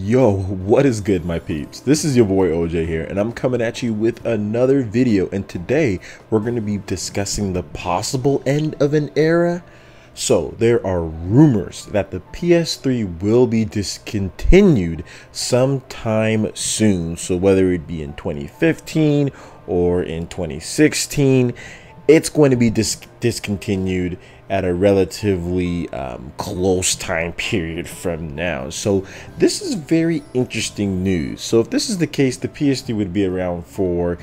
Yo, what is good, my peeps? This is your boy OJ here, and I'm coming at you with another video. And today we're going to be discussing the possible end of an era. So there are rumors that the PS3 will be discontinued sometime soon. So whether it be in 2015 or in 2016, it's going to be discontinued at a relatively close time period from now. So this is very interesting news. So if this is the case, the PS3 would be around for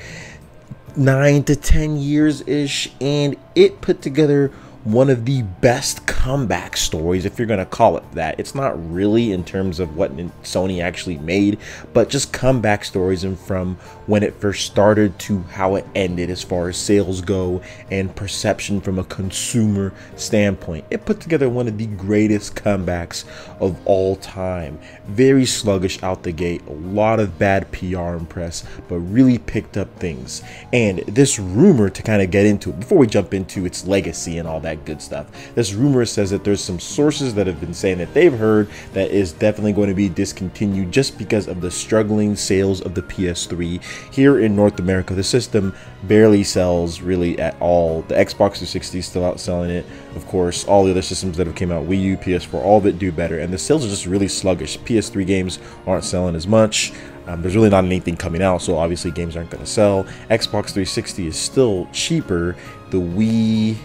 9 to 10 years ish, and it put together one of the best comeback stories, if you're gonna call it that. It's not really in terms of what Sony actually made, but just comeback stories, and from when it first started to how it ended as far as sales go and perception from a consumer standpoint. It put together one of the greatest comebacks of all time. Very sluggish out the gate, a lot of bad PR and press, but really picked up things. And this rumor, to kind of get into it before we jump into its legacy and all that good stuff, this rumor says that there's some sources that have been saying that they've heard that is definitely going to be discontinued just because of the struggling sales of the PS3 here in North America. The system barely sells really at all. The Xbox 360 is still outselling it. Of course, all the other systems that have came out, Wii U, PS4, all of it do better, and the sales are just really sluggish. PS3 games aren't selling as much. There's really not anything coming out, so obviously games aren't going to sell. Xbox 360 is still cheaper. The Wii,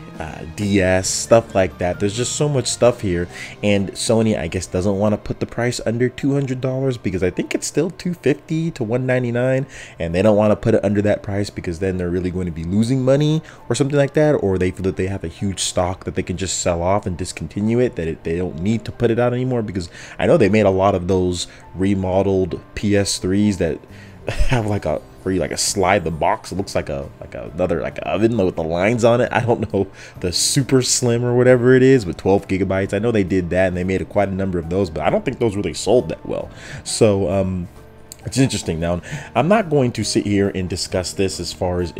DS, stuff like that. There's just so much stuff here, and Sony, I guess, doesn't want to put the price under $200 because I think it's still $250 to $199, and they don't want to put it under that price because then they're really going to be losing money or something like that, or they feel that they have a huge stock that they can just sell off and discontinue it, that they don't need to put it out anymore. Because I know they made a lot of those remodeled PS3s that have like a, where you like a slide the box, it looks like another oven with the lines on it. I don't know, the super slim or whatever it is with 12 gigabytes. I know they did that, and they made quite a number of those, but I don't think those really sold that well. So it's interesting. Now, I'm not going to sit here and discuss this as far as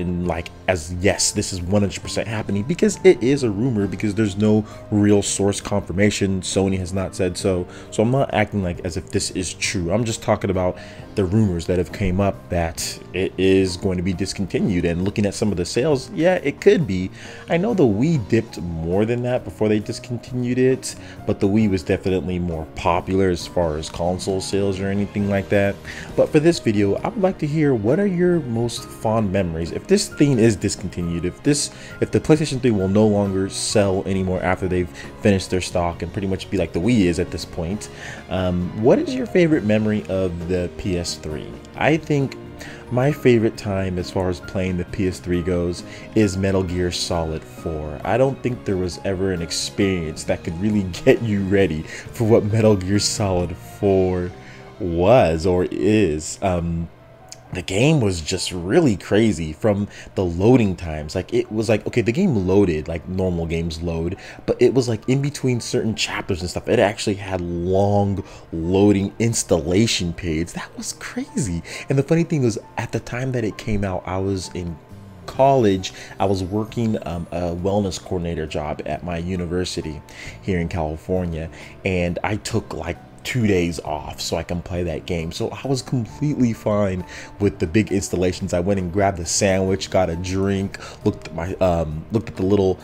yes, this is 100% happening, because it is a rumor, because there's no real source confirmation. Sony has not said so. So I'm not acting like as if this is true. I'm just talking about the rumors that have came up that it is going to be discontinued, and looking at some of the sales, yeah, it could be. I know the Wii dipped more than that before they discontinued it, but the Wii was definitely more popular as far as console sales or anything like that. But for this video, I would like to hear, what are your most fond memories? If this thing is discontinued, if the PlayStation 3 will no longer sell anymore after they've finished their stock and pretty much be like the Wii is at this point, what is your favorite memory of the PS3? I think my favorite time as far as playing the PS3 goes is Metal Gear Solid 4. I don't think there was ever an experience that could really get you ready for what Metal Gear Solid 4 was or is. The game was just really crazy from the loading times. Like, it was like, okay, the game loaded like normal games load, but it was like in between certain chapters and stuff, it actually had long loading installation periods. That was crazy. And the funny thing was, at the time that it came out, I was in college. I was working a wellness coordinator job at my university here in California, and I took like 2 days off so I can play that game. So I was completely fine with the big installations. I went and grabbed a sandwich, got a drink, looked at the little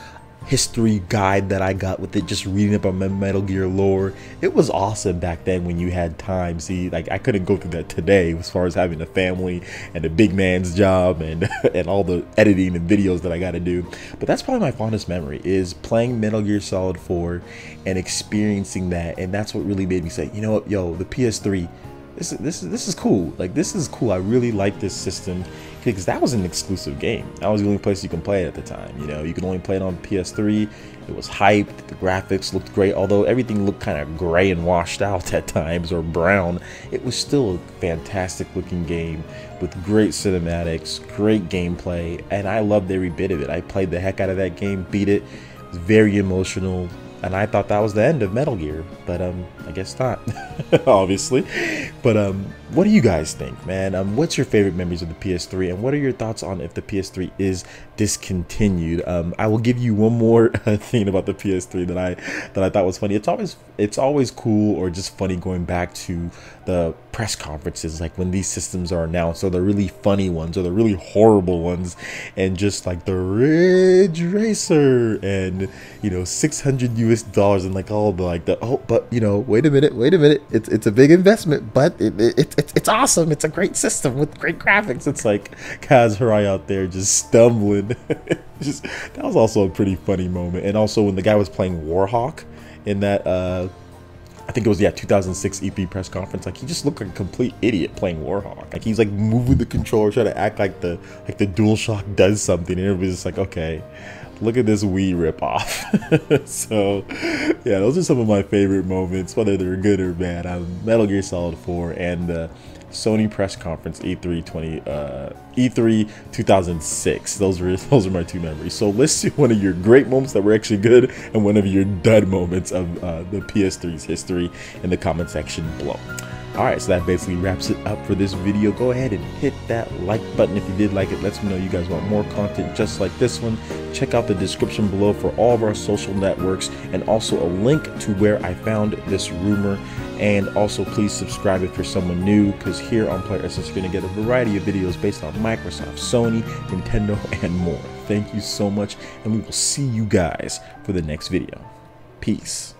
history guide that I got with it, just reading up on Metal Gear lore. It was awesome back then when you had time. See, like, I couldn't go through that today as far as having a family and a big man's job and and all the editing and videos that I got to do. But that's probably my fondest memory, is playing Metal Gear Solid 4 and experiencing that. And that's what really made me say, you know what, yo, the PS3, this is cool. Like, this is cool. I really like this system, because that was an exclusive game. That was the only place you can play it at the time. You know, you could only play it on PS3. It was hyped. The graphics looked great, although everything looked kind of gray and washed out at times, or brown. It was still a fantastic looking game with great cinematics, great gameplay, and I loved every bit of it. I played the heck out of that game, beat it. It was very emotional, and I thought that was the end of Metal Gear. But I guess not, obviously. But what do you guys think, man? What's your favorite memories of the PS3, and what are your thoughts on if the PS3 is discontinued? I will give you one more thing about the PS3 that I thought was funny. It's always cool or just funny going back to the press conferences, like when these systems are announced, or the really funny ones or the really horrible ones, and just like the Ridge Racer and, you know, $600 US, and like all the like the, oh, but you know, wait a minute, it's a big investment, but it's awesome. It's a great system with great graphics. It's like Kaz Hirai out there just stumbling. Just, that was also a pretty funny moment. And also when the guy was playing Warhawk in that I think it was, yeah, 2006 EP press conference, like he just looked like a complete idiot playing Warhawk. Like he's like moving the controller, trying to act like the DualShock does something, and everybody's just like, okay, look at this Wii ripoff. So yeah, those are some of my favorite moments, whether they're good or bad. Metal Gear Solid 4 and Sony press conference E3 2006. Those are my two memories. So let's see one of your great moments that were actually good and one of your dud moments of the PS3's history in the comment section below. Alright, so that basically wraps it up for this video. Go ahead and hit that like button if you did like it. Lets me know you guys want more content just like this one. Check out the description below for all of our social networks, and also a link to where I found this rumor. And also please subscribe if you're someone new, because here on PlayerEssence you're going to get a variety of videos based on Microsoft, Sony, Nintendo, and more. Thank you so much, and we will see you guys for the next video. Peace.